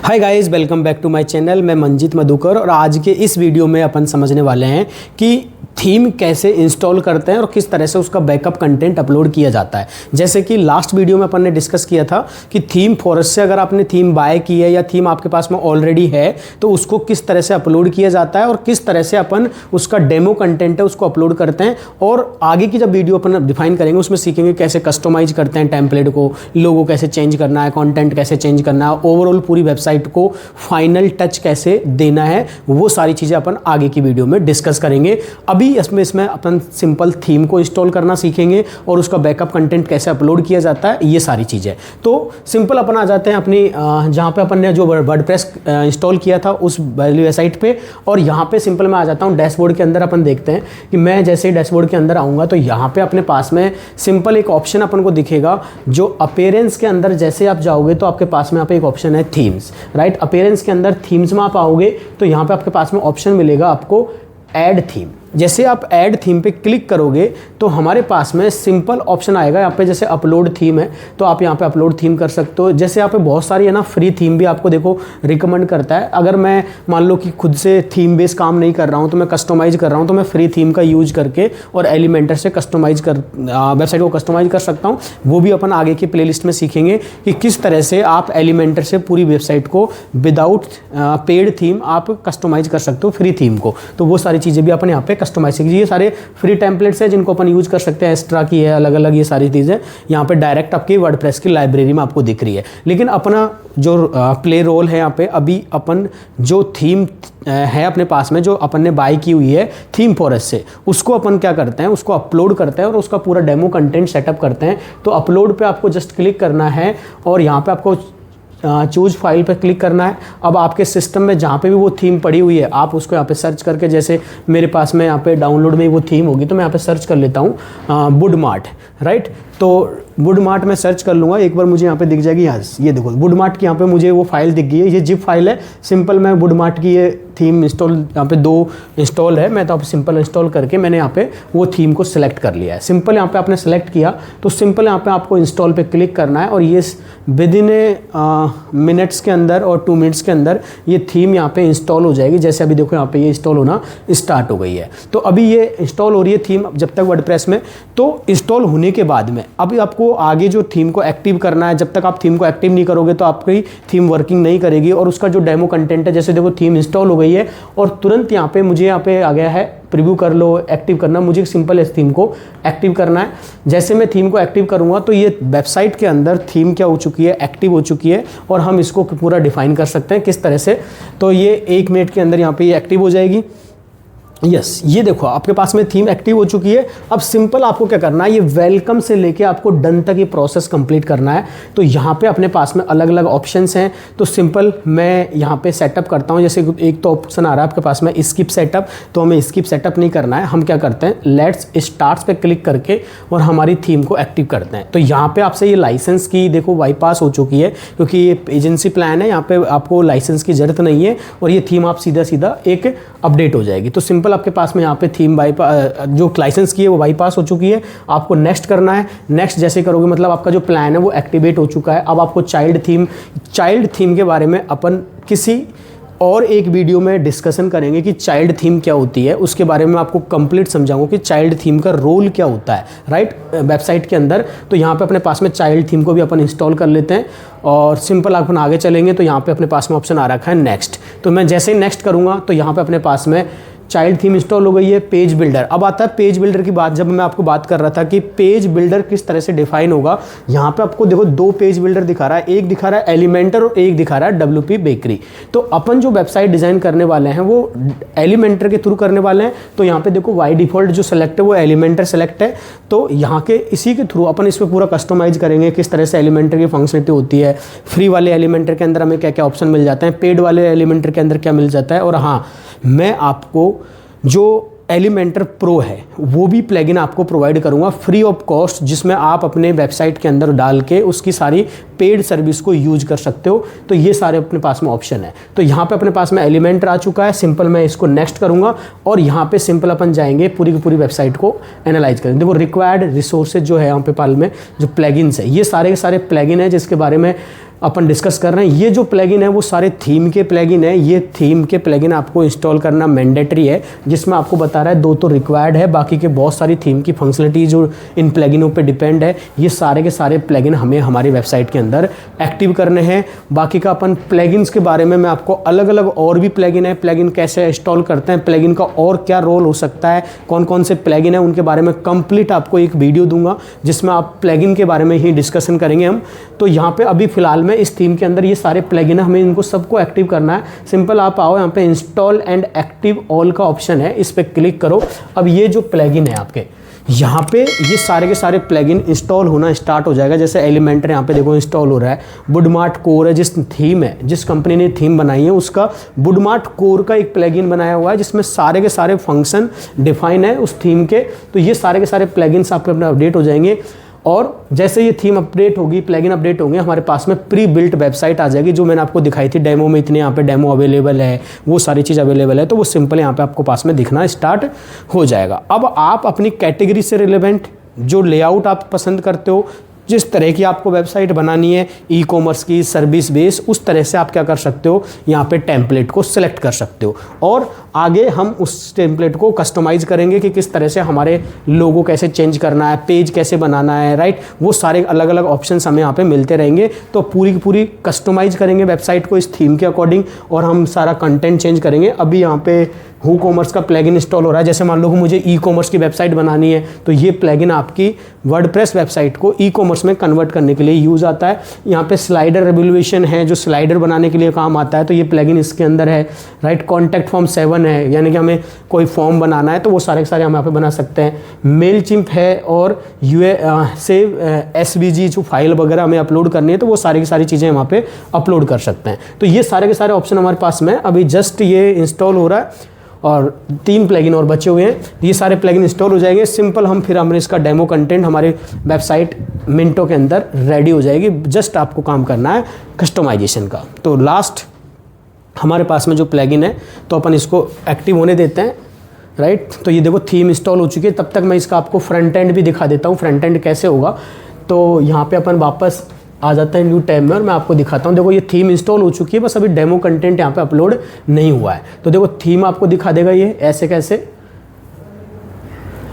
Hi guys, welcome back to my channel. मैं मंजीत मधुकर और आज के इस वीडियो में अपन समझने वाले हैं कि थीम कैसे इंस्टॉल करते हैं और किस तरह से उसका बैकअप कंटेंट अपलोड किया जाता है। जैसे कि लास्ट वीडियो में अपन ने डिस्कस किया था कि थीम फॉरेस्ट से अगर आपने थीम बाय की है या थीम आपके पास में ऑलरेडी है तो उसको किस तरह से अपलोड किया जाता है और किस तरह से अपन उसका डेमो कंटेंट है उसको अपलोड करते हैं। और आगे की जब वीडियो अपन डिफाइन करेंगे उसमें सीखेंगे कैसे कस्टमाइज करते हैं टेम्पलेट को, लोगो कैसे चेंज करना है, कंटेंट कैसे चेंज करना है, ओवरऑल पूरी वेबसाइट को फाइनल टच कैसे देना है, वो सारी चीज़ें अपन आगे की वीडियो में डिस्कस करेंगे। अभी इसमें अपन सिंपल थीम को इंस्टॉल करना सीखेंगे और उसका बैकअप कंटेंट कैसे अपलोड किया जाता है, ये सारी चीज़ें। तो सिंपल अपन आ जाते हैं अपनी जहाँ पे अपन ने जो वर्डप्रेस इंस्टॉल किया था उस वाली वेबसाइट पे, और यहाँ पे सिंपल मैं आ जाता हूँ डैशबोर्ड के अंदर। अपन देखते हैं कि मैं जैसे ही डैशबोर्ड के अंदर आऊँगा तो यहाँ पे अपने पास में सिंपल एक ऑप्शन अपन को दिखेगा जो अपीयरेंस के अंदर जैसे आप जाओगे तो आपके पास में यहाँ पे एक ऑप्शन है थीम्स, राइट। अपीयरेंस के अंदर थीम्स में आप आओगे तो यहाँ पे आपके पास में ऑप्शन मिलेगा आपको ऐड थीम। जैसे आप ऐड थीम पे क्लिक करोगे तो हमारे पास में सिंपल ऑप्शन आएगा यहाँ पे, जैसे अपलोड थीम है तो आप यहाँ पे अपलोड थीम कर सकते हो। जैसे यहाँ पे बहुत सारी है ना फ्री थीम भी आपको देखो रिकमेंड करता है। अगर मैं मान लो कि खुद से थीम बेस काम नहीं कर रहा हूँ तो मैं कस्टमाइज कर रहा हूँ तो मैं फ्री थीम का यूज करके और एलिमेंटर से कस्टमाइज कर वेबसाइट को कस्टमाइज कर सकता हूँ। वो भी अपन आगे की प्लेलिस्ट में सीखेंगे कि किस तरह से आप एलिमेंटर से पूरी वेबसाइट को विदाउट पेड थीम आप कस्टमाइज कर सकते हो फ्री थीम को। तो वो सारी चीज़ें भी अपन यहाँ पे कस्टमाइज कीजिए। ये सारे फ्री टेम्पलेट्स हैं जिनको अपन यूज कर सकते हैं। एक्स्ट्रा की है अलग अलग, ये सारी चीज़ें यहाँ पे डायरेक्ट आपकी वर्डप्रेस की लाइब्रेरी में आपको दिख रही है। लेकिन अपना जो प्ले रोल है यहाँ पे, अभी अपन जो थीम है अपने पास में जो अपन ने बाय की हुई है थीम फॉरेस्ट से, उसको अपन क्या करते हैं, उसको अपलोड करते हैं और उसका पूरा डेमो कंटेंट सेटअप करते हैं। तो अपलोड पे आपको जस्ट क्लिक करना है और यहाँ पे आपको चूज फाइल पर क्लिक करना है। अब आपके सिस्टम में जहाँ पे भी वो थीम पड़ी हुई है आप उसको यहाँ पे सर्च करके, जैसे मेरे पास में यहाँ पे डाउनलोड में वो थीम होगी तो मैं यहाँ पे सर्च कर लेता हूँ वुडमार्ट, राइट। तो वुडमार्ट में सर्च कर लूँगा, एक बार मुझे यहाँ पे दिख जाएगी। यहाँ ये देखो वुडमार्ट की यहाँ पे मुझे वो फाइल दिख गई है, ये जिप फाइल है। सिंपल मैं वुडमार्ट की ये थीम इंस्टॉल यहाँ पे 2 इंस्टॉल है, मैं तो आप सिंपल इंस्टॉल करके मैंने यहाँ पे वो थीम को सिलेक्ट कर लिया है। सिंपल यहाँ पे आपने सेलेक्ट किया तो सिंपल यहाँ पे आपको इंस्टॉल पे क्लिक करना है और ये विद इन मिनट्स के अंदर और 2 मिनट्स के अंदर ये थीम यहाँ पे इंस्टॉल हो जाएगी। जैसे अभी देखो यहाँ पे ये इंस्टॉल होना स्टार्ट हो गई है। तो अभी ये इंस्टॉल हो रही है थीम जब तक वर्डप्रेस में। तो इंस्टॉल होने के बाद में अभी आपको आगे जो थीम को एक्टिव करना है। जब तक आप थीम को एक्टिव नहीं करोगे तो आपकी थीम वर्किंग नहीं करेगी और उसका जो डेमो कंटेंट है, जैसे देखो थीम इंस्टॉल हो गई है और तुरंत यहाँ पे मुझे यहाँ पे आ गया है प्रीव्यू कर लो, एक्टिव करना। मुझे सिंपल इस थीम को एक्टिव करना है। जैसे मैं थीम को एक्टिव करूँगा तो ये वेबसाइट के अंदर थीम क्या हो चुकी है, एक्टिव हो चुकी है और हम इसको पूरा डिफाइन कर सकते हैं किस तरह से। तो ये 1 मिनट के अंदर यहाँ पे ये एक्टिव हो जाएगी। यस, ये देखो आपके पास में थीम एक्टिव हो चुकी है। अब सिंपल आपको क्या करना है, ये वेलकम से लेके आपको डन तक ये प्रोसेस कंप्लीट करना है। तो यहाँ पे अपने पास में अलग अलग ऑप्शंस हैं। तो सिंपल मैं यहाँ पे सेटअप करता हूँ। जैसे एक तो ऑप्शन आ रहा है आपके पास में स्किप सेटअप, तो हमें स्किप सेटअप नहीं करना है। हम क्या करते हैं, लेट्स स्टार्ट पे क्लिक करके और हमारी थीम को एक्टिव करते हैं। तो यहाँ पे आपसे ये लाइसेंस की देखो बाईपास हो चुकी है क्योंकि ये एजेंसी प्लान है, यहाँ पे आपको लाइसेंस की जरूरत नहीं है और ये थीम आप सीधा सीधा एक अपडेट हो जाएगी। तो सिंपल आपके पास में यहाँ पे थीम बाईपास जो लाइसेंस की है वो बाईपास हो चुकी है। आपको नेक्स्ट करना है। नेक्स्ट जैसे करोगे मतलब आपका जो प्लान है वो एक्टिवेट हो चुका है। अब आपको चाइल्ड थीम के बारे में अपन किसी और एक वीडियो में डिस्कशन करेंगे कि चाइल्ड थीम क्या होती है। उसके बारे में आपको कंप्लीट समझाऊंगा कि चाइल्ड थीम का रोल क्या होता है, राइट, वेबसाइट के अंदर। तो यहाँ पे अपने पास में चाइल्ड थीम को भी अपन इंस्टॉल कर लेते हैं और सिंपल अपन आगे चलेंगे तो यहाँ पे अपने पास में ऑप्शन आ रखा है नेक्स्ट। तो मैं जैसे ही नेक्स्ट करूँगा तो यहाँ पे अपने पास में चाइल्ड थीम इंस्टॉल हो गई है। पेज बिल्डर, अब आता है पेज बिल्डर की बात। जब मैं आपको बात कर रहा था कि पेज बिल्डर किस तरह से डिफाइन होगा, यहाँ पे आपको देखो 2 पेज बिल्डर दिखा रहा है। एक दिखा रहा है एलिमेंटर और एक दिखा रहा है WP बेकरी। तो अपन जो वेबसाइट डिजाइन करने वाले हैं वो एलिमेंटर के थ्रू करने वाले हैं। तो यहाँ पे देखो बाय डिफॉल्ट जो सेलेक्ट है वो एलिमेंटर सेलेक्ट है। तो यहाँ के इसी के थ्रू अपन इस पर पूरा कस्टमाइज करेंगे किस तरह से एलिमेंटर की फंक्शनलिटी होती है। फ्री वाले एलिमेंटर के अंदर हमें क्या क्या ऑप्शन मिल जाते हैं, पेड वाले एलिमेंटर के अंदर क्या मिल जाता है। और हाँ, मैं आपको जो एलिमेंटर प्रो है वो भी प्लगइन आपको प्रोवाइड करूंगा फ्री ऑफ कॉस्ट, जिसमें आप अपने वेबसाइट के अंदर डाल के उसकी सारी पेड सर्विस को यूज कर सकते हो। तो ये सारे अपने पास में ऑप्शन है। तो यहाँ पे अपने पास में एलिमेंटर आ चुका है। सिंपल मैं इसको नेक्स्ट करूंगा और यहाँ पे सिंपल अपन जाएंगे पूरी की पूरी वेबसाइट को एनालाइज करेंगे। देखो रिक्वायर्ड रिसोर्सेज जो है यहाँ पे पाल में जो प्लगइन्स है, ये सारे के सारे प्लगइन है जिसके बारे में अपन डिस्कस कर रहे हैं, ये जो प्लगइन है वो सारे थीम के प्लगइन है। ये थीम के प्लगइन आपको इंस्टॉल करना मैंडेटरी है, जिसमें आपको बता रहा है 2 तो रिक्वायर्ड है, बाकी के बहुत सारी थीम की फंक्शनलिटी जो इन प्लगइनों पे डिपेंड है, ये सारे के सारे प्लगइन हमें हमारी वेबसाइट के अंदर एक्टिव करने हैं। बाकी का अपन प्लगइन्स के बारे में मैं आपको अलग अलग और भी प्लगइन है, प्लगइन कैसे इंस्टॉल करते हैं, प्लगइन का और क्या रोल हो सकता है, कौन कौन से प्लगइन है उनके बारे में कंप्लीट आपको एक वीडियो दूंगा, जिसमें आप प्लगइन के बारे में ही डिस्कशन करेंगे हम। तो यहाँ पे अभी फिलहाल में इस थीम के अंदर ये सारे प्लगइन है, हमें इनको सबको एक्टिव करना है। सिंपल आप आओ, यहाँ पे इंस्टॉल एंड एक्टिव ऑल का ऑप्शन है, इस पर क्लिक करो। अब ये जो प्लगइन है आपके यहाँ पे, ये सारे के सारे प्लगइन इंस्टॉल होना स्टार्ट हो जाएगा। जैसे एलिमेंटर यहाँ पे देखो इंस्टॉल हो रहा है। वुडमार्ट कोर है, जिस थीम है, जिस कंपनी ने थीम बनाई है उसका वुडमार्ट कोर का एक प्लगइन बनाया हुआ है, जिसमें सारे के सारे फंक्शन डिफाइन है उस थीम के। तो ये सारे के सारे प्लगइन्स आपके अपने अपडेट हो जाएंगे, और जैसे ये थीम अपडेट होगी, प्लगइन अपडेट होंगे, हमारे पास में प्री बिल्ट वेबसाइट आ जाएगी, जो मैंने आपको दिखाई थी डेमो में। इतने यहाँ पे डेमो अवेलेबल है, वो सारी चीज़ अवेलेबल है, तो वो सिंपल यहाँ पे आपको पास में दिखना स्टार्ट हो जाएगा। अब आप अपनी कैटेगरी से रिलेवेंट जो लेआउट आप पसंद करते हो, जिस तरह की आपको वेबसाइट बनानी है, ई कॉमर्स की, सर्विस बेस, उस तरह से आप क्या कर सकते हो, यहाँ पे टेम्पलेट को सिलेक्ट कर सकते हो। और आगे हम उस टेम्पलेट को कस्टमाइज़ करेंगे कि किस तरह से हमारे लोगो कैसे चेंज करना है, पेज कैसे बनाना है, राइट। वो सारे अलग अलग ऑप्शंस हमें यहाँ पे मिलते रहेंगे। तो पूरी की पूरी कस्टमाइज़ करेंगे वेबसाइट को इस थीम के अकॉर्डिंग, और हम सारा कंटेंट चेंज करेंगे। अभी यहाँ पे हू कॉमर्स का प्लगइन इंस्टॉल हो रहा है। जैसे मान लो कि मुझे ई कॉमर्स की वेबसाइट बनानी है, तो ये प्लगइन आपकी वर्डप्रेस वेबसाइट को ई कॉमर्स में कन्वर्ट करने के लिए यूज़ आता है। यहाँ पे स्लाइडर रेवोल्यूशन है, जो स्लाइडर बनाने के लिए काम आता है, तो ये प्लगइन इसके अंदर है, राइट। कॉन्टैक्ट फॉर्म 7 है, यानी कि हमें कोई फॉर्म बनाना है तो वो सारे के सारे हम यहाँ पे बना सकते हैं। मेल चिम्प है, और SVG जो फाइल वगैरह हमें अपलोड करनी है, तो वो सारी की सारी चीज़ें वहाँ पे अपलोड कर सकते हैं। तो ये सारे के सारे ऑप्शन हमारे पास में अभी जस्ट ये इंस्टॉल हो रहा है, और 3 प्लगइन और बचे हुए हैं। ये सारे प्लगइन इंस्टॉल हो जाएंगे सिंपल। हमने इसका डेमो कंटेंट हमारे वेबसाइट मिनटों के अंदर रेडी हो जाएगी। जस्ट आपको काम करना है कस्टमाइजेशन का। तो लास्ट हमारे पास में जो प्लगइन है, तो अपन इसको एक्टिव होने देते हैं, राइट। तो ये देखो थीम इंस्टॉल हो चुकी है। तब तक मैं इसका आपको फ्रंट एंड भी दिखा देता हूँ, फ्रंट एंड कैसे होगा। तो यहाँ पे अपन वापस आ जाता है न्यू टैब में, और मैं आपको दिखाता हूँ। देखो ये थीम इंस्टॉल हो चुकी है, बस अभी डेमो कंटेंट यहाँ पे अपलोड नहीं हुआ है। तो देखो थीम आपको दिखा देगा ये ऐसे कैसे,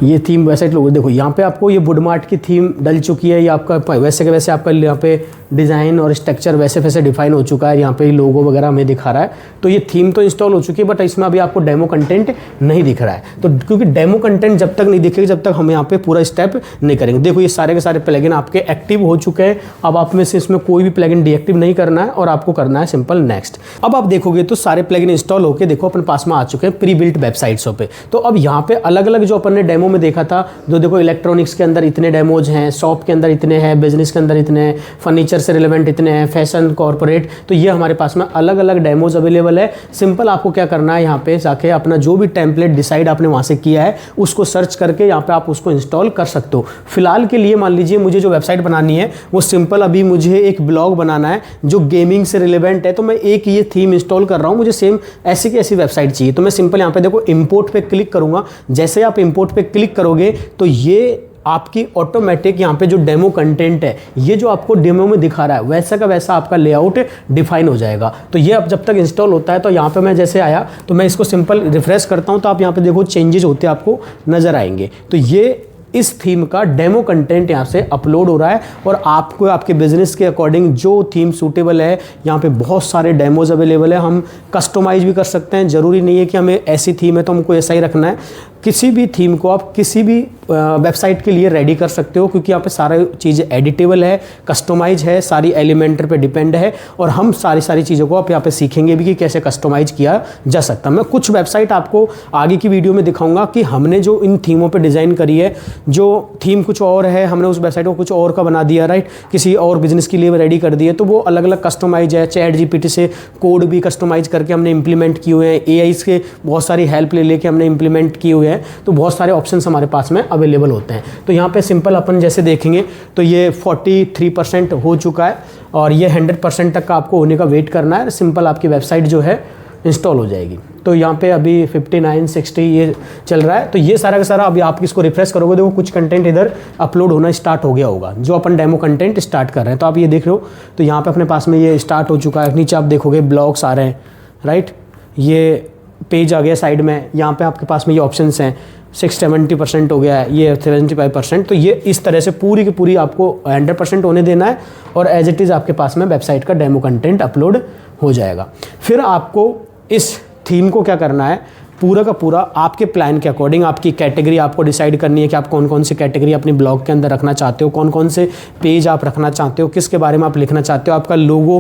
ये थीम वेबसाइट लोग देखो यहाँ पे आपको ये वुडमार्ट की थीम डल चुकी है। ये आपका वैसे के वैसे आपका यहाँ पे डिज़ाइन और स्ट्रक्चर वैसे वैसे डिफाइन हो चुका है। यहाँ पे लोगो वगैरह हमें दिखा रहा है। तो ये थीम तो इंस्टॉल हो चुकी है, बट इसमें अभी आपको डेमो कंटेंट नहीं दिख रहा है। तो क्योंकि डेमो कंटेंट जब तक नहीं दिखेगा, जब तक हम यहाँ पे पूरा स्टेप नहीं करेंगे। देखो ये सारे के सारे प्लगइन आपके एक्टिव हो चुके हैं। अब आप में से इसमें कोई भी प्लगइन डीएक्टिव नहीं करना है, और आपको करना है सिंपल नेक्स्ट। अब आप देखोगे तो सारे प्लगइन इंस्टॉल होकर देखो अपन पास में आ चुके हैं प्री बिल्ट वेबसाइट्सों पे। तो अब यहाँ पे अलग अलग जो अपन ने डेमो में देखा था, जो देखो इलेक्ट्रॉनिक्स के अंदर इतने डेमोज हैं, शॉप के अंदर इतने हैं, बिजनेस के अंदर इतने हैं, फर्नीचर से रिलेवेंट इतने हैं, फैशन, कॉर्पोरेट, तो ये हमारे पास में अलग अलग डेमोज अवेलेबल है। सिंपल आपको क्या करना है, यहाँ पे जाके अपना जो भी टेम्पलेट डिसाइड आपने वहाँ से किया है उसको सर्च करके यहाँ पे आप उसको इंस्टॉल कर सकते हो। फिलहाल के लिए मान लीजिए मुझे जो वेबसाइट बनानी है वो सिंपल, अभी मुझे एक ब्लॉग बनाना है जो गेमिंग से रिलेवेंट है, तो मैं एक ये थीम इंस्टॉल कर रहा हूँ, मुझे सेम ऐसी की ऐसी वेबसाइट चाहिए। तो मैं सिंपल यहाँ पे देखो इंपोर्ट पे क्लिक करूँगा। जैसे आप इंपोर्ट पे क्लिक करोगे तो ये आपकी ऑटोमेटिक यहाँ पे जो डेमो कंटेंट है, ये जो आपको डेमो में दिखा रहा है वैसा का वैसा आपका लेआउट डिफाइन हो जाएगा। तो ये अब जब तक इंस्टॉल होता है, तो यहाँ पे मैं जैसे आया तो मैं इसको सिंपल रिफ्रेश करता हूँ, तो आप यहाँ पे देखो चेंजेस होते आपको नज़र आएंगे। तो ये इस थीम का डेमो कंटेंट यहाँ से अपलोड हो रहा है, और आपको आपके बिजनेस के अकॉर्डिंग जो थीम सूटेबल है, यहाँ पे बहुत सारे डेमोज अवेलेबल है। हम कस्टमाइज भी कर सकते हैं, ज़रूरी नहीं है कि हमें ऐसी थीम है तो हमको ऐसा ही रखना है। किसी भी थीम को आप किसी भी वेबसाइट के लिए रेडी कर सकते हो, क्योंकि यहाँ पे सारी चीज़ें एडिटेबल है, कस्टमाइज है, सारी एलिमेंटर पे डिपेंड है, और हम सारी चीज़ों को आप यहाँ पे सीखेंगे भी कि कैसे कस्टमाइज किया जा सकता है। मैं कुछ वेबसाइट आपको आगे की वीडियो में दिखाऊंगा कि हमने जो इन थीमों पे डिज़ाइन करी है, जो थीम कुछ और है, हमने उस वेबसाइट को कुछ और का बना दिया, राइट, किसी और बिजनेस के लिए रेडी कर दिया, तो वो अलग अलग कस्टमाइज है। ChatGPT से कोड भी कस्टमाइज करके हमने इंप्लीमेंट किए हुए हैं, AI के बहुत सारी हेल्प ले लेके हमने इंप्लीमेंट किए हुए हैं। तो बहुत सारे ऑप्शंस हमारे पास में अवेलेबल होते हैं। तो यहाँ पे सिंपल अपन जैसे देखेंगे तो ये 43% हो चुका है, और ये 100% तक का आपको होने का वेट करना है। सिंपल आपकी वेबसाइट जो है इंस्टॉल हो जाएगी। तो यहाँ पे अभी 59 60 ये चल रहा है। तो ये सारा का सारा अभी आप इसको रिफ्रेश करोगे, देखो कुछ कंटेंट इधर अपलोड होना स्टार्ट हो गया होगा, जो अपन डेमो कंटेंट स्टार्ट कर रहे हैं। तो आप ये देख रहे हो, तो यहाँ पे अपने पास में ये स्टार्ट हो चुका है। नीचे आप देखोगे ब्लॉग्स आ रहे हैं, राइट, ये पेज आ गया साइड में। यहाँ पे आपके पास में ये ऑप्शंस हैं, 70% हो गया है, ये 75%। तो ये इस तरह से पूरी की पूरी आपको 100% होने देना है और एज इट इज़ आपके पास में वेबसाइट का डेमो कंटेंट अपलोड हो जाएगा। फिर आपको इस थीम को क्या करना है, पूरा का पूरा आपके प्लान के अकॉर्डिंग आपकी कैटेगरी आपको डिसाइड करनी है कि आप कौन कौन सी कैटेगरी अपनी ब्लॉग के अंदर रखना चाहते हो, कौन कौन से पेज आप रखना चाहते हो, किसके बारे में आप लिखना चाहते हो, आपका लोगो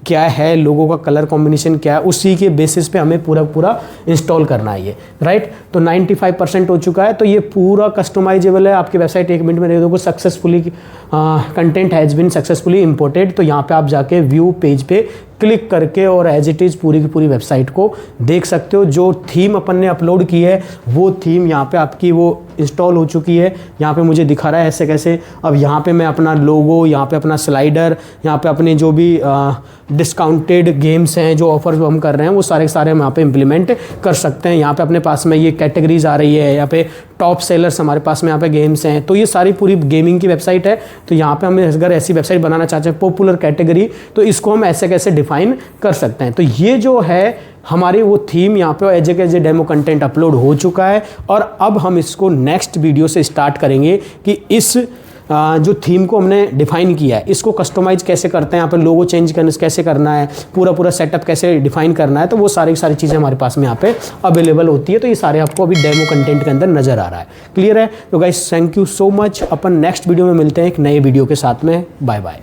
क्या है, लोगों का कलर कॉम्बिनेशन क्या है, उसी के बेसिस पे हमें पूरा इंस्टॉल करना है ये, राइट। तो 95% हो चुका है। तो ये पूरा कस्टमाइजेबल है, आपकी वेबसाइट 1 मिनट में दे दोगे। Successfully content has been successfully imported. तो यहाँ पे आप जाके व्यू पेज पे क्लिक करके और एज इट इज़ पूरी की पूरी वेबसाइट को देख सकते हो। जो थीम अपन ने अपलोड की है वो थीम यहाँ पे आपकी वो इंस्टॉल हो चुकी है। यहाँ पे मुझे दिखा रहा है ऐसे कैसे। अब यहाँ पे मैं अपना लोगो, यहाँ पे अपना स्लाइडर, यहाँ पे अपने जो भी डिस्काउंटेड गेम्स हैं, जो ऑफर्स हम कर रहे हैं, वो सारे हम यहाँ पे इम्प्लीमेंट कर सकते हैं। यहाँ पे अपने पास में ये कैटेगरीज आ रही है, यहाँ पे टॉप सेलर्स हमारे पास में यहाँ पे गेम्स हैं। तो ये सारी पूरी गेमिंग की वेबसाइट है। तो यहाँ पे हमें अगर ऐसी वेबसाइट बनाना चाहते हैं पॉपुलर कैटेगरी, तो इसको हम ऐसे कैसे डिफाइन कर सकते हैं। तो ये जो है हमारी वो थीम यहाँ पे as a demo content upload हो चुका है। और अब हम इसको नेक्स्ट वीडियो से स्टार्ट करेंगे कि इस जो थीम को हमने डिफाइन किया है इसको कस्टमाइज कैसे करते हैं, यहाँ पे लोगो चेंज करने कैसे करना है, पूरा सेटअप कैसे डिफाइन करना है। तो वो सारी चीज़ें हमारे पास में यहाँ पे अवेलेबल होती है। तो ये सारे आपको अभी डेमो कंटेंट के अंदर नज़र आ रहा है। क्लियर है? तो guys thank you so much. अपन नेक्स्ट वीडियो में मिलते हैं एक नए वीडियो के साथ में। Bye bye.